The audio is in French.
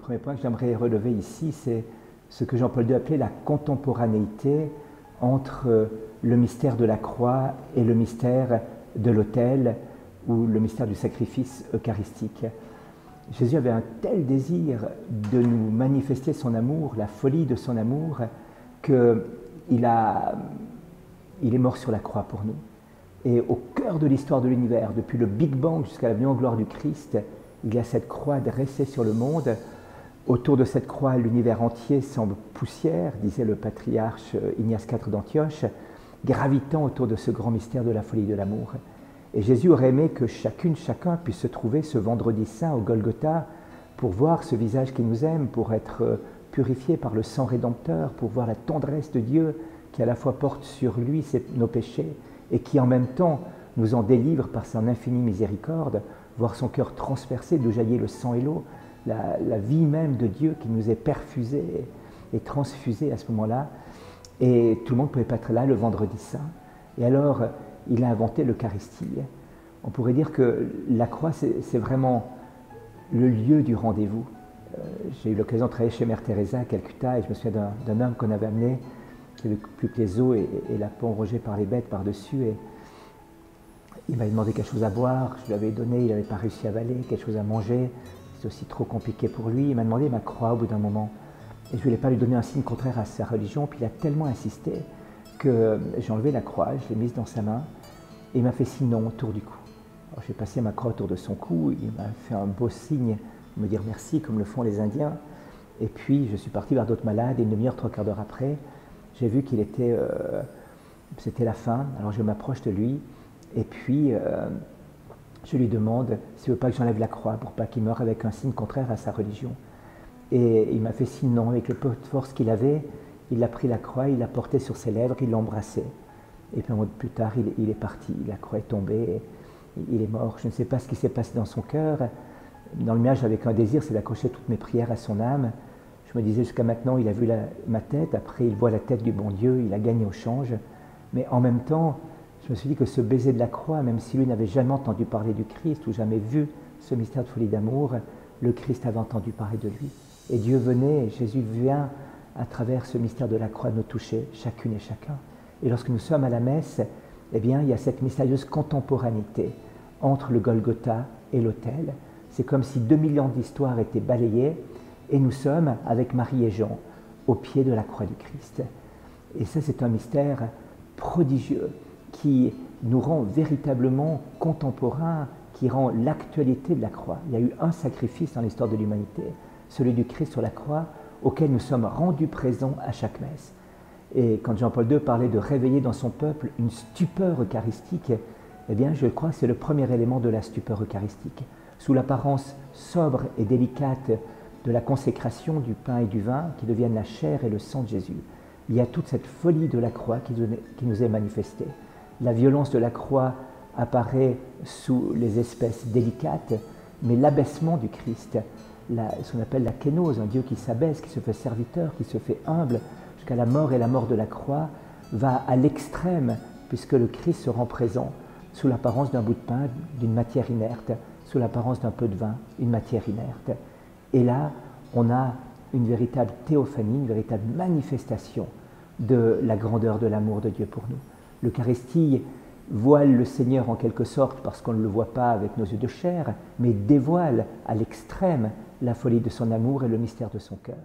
premier point que j'aimerais relever ici, c'est ce que Jean-Paul II appelait la contemporanéité entre le mystère de la croix et le mystère de l'autel ou le mystère du sacrifice eucharistique. Jésus avait un tel désir de nous manifester son amour, la folie de son amour, qu'il est mort sur la croix pour nous. Et au cœur de l'histoire de l'univers, depuis le Big Bang jusqu'à la venue en gloire du Christ, il y a cette croix dressée sur le monde. Autour de cette croix, l'univers entier semble poussière, disait le patriarche Ignace IV d'Antioche, gravitant autour de ce grand mystère de la folie de l'amour. Et Jésus aurait aimé que chacune, chacun puisse se trouver ce vendredi saint au Golgotha pour voir ce visage qui nous aime, pour être purifié par le sang rédempteur, pour voir la tendresse de Dieu qui à la fois porte sur lui nos péchés et qui en même temps nous en délivre par son infinie miséricorde, voir son cœur transpercé d'où jaillit le sang et l'eau, la vie même de Dieu qui nous est perfusée et transfusée à ce moment-là. Et tout le monde ne pouvait pas être là le vendredi saint. Et alors, il a inventé l'Eucharistie. On pourrait dire que la croix, c'est vraiment le lieu du rendez-vous. J'ai eu l'occasion de travailler chez Mère Teresa à Calcutta et je me souviens d'un homme qu'on avait amené, qui n'avait plus que les os et la peau rongée par les bêtes par-dessus. Et il m'avait demandé quelque chose à boire, je lui avais donné, il n'avait pas réussi à avaler, quelque chose à manger. C'était aussi trop compliqué pour lui. Il m'a demandé ma croix au bout d'un moment. Et je ne voulais pas lui donner un signe contraire à sa religion. Puis il a tellement insisté que j'ai enlevé la croix, je l'ai mise dans sa main et il m'a fait signe non autour du cou. Alors j'ai passé ma croix autour de son cou, il m'a fait un beau signe, me dire merci comme le font les Indiens. Et puis je suis parti vers d'autres malades et une demi-heure, 3/4 d'heure après, j'ai vu qu'il était, c'était la fin. Alors je m'approche de lui et puis je lui demande s'il ne veut pas que j'enlève la croix pour pas qu'il meure avec un signe contraire à sa religion. Et il m'a fait signe non, avec le peu de force qu'il avait, il a pris la croix, il l'a portée sur ses lèvres, il l'a embrassée. Et puis un moment plus tard, il est parti, la croix est tombée, il est mort. Je ne sais pas ce qui s'est passé dans son cœur. Dans le mien, j'avais qu'un désir, c'est d'accrocher toutes mes prières à son âme. Je me disais jusqu'à maintenant, il a vu ma tête, après il voit la tête du bon Dieu, il a gagné au change. Mais en même temps, je me suis dit que ce baiser de la croix, même si lui n'avait jamais entendu parler du Christ ou jamais vu ce mystère de folie d'amour, le Christ avait entendu parler de lui. Et Dieu venait, et Jésus vient à travers ce mystère de la croix nous toucher, chacune et chacun. Et lorsque nous sommes à la messe, eh bien, il y a cette mystérieuse contemporanéité entre le Golgotha et l'autel. C'est comme si 2000 ans d'histoire étaient balayés et nous sommes, avec Marie et Jean, au pied de la croix du Christ. Et ça, c'est un mystère prodigieux qui nous rend véritablement contemporains, qui rend l'actualité de la croix. Il y a eu un sacrifice dans l'histoire de l'humanité, celui du Christ sur la croix, auquel nous sommes rendus présents à chaque messe. Et quand Jean-Paul II parlait de réveiller dans son peuple une stupeur eucharistique, eh bien, je crois que c'est le premier élément de la stupeur eucharistique. Sous l'apparence sobre et délicate de la consécration du pain et du vin, qui deviennent la chair et le sang de Jésus, il y a toute cette folie de la croix qui nous est manifestée. La violence de la croix apparaît sous les espèces délicates, mais l'abaissement du Christ, ce qu'on appelle la kénose, un Dieu qui s'abaisse, qui se fait serviteur, qui se fait humble, jusqu'à la mort et la mort de la croix, va à l'extrême, puisque le Christ se rend présent sous l'apparence d'un bout de pain, d'une matière inerte, sous l'apparence d'un peu de vin, une matière inerte. Et là, on a une véritable théophanie, une véritable manifestation de la grandeur de l'amour de Dieu pour nous. L'Eucharistie voile le Seigneur en quelque sorte parce qu'on ne le voit pas avec nos yeux de chair, mais dévoile à l'extrême la folie de son amour et le mystère de son cœur.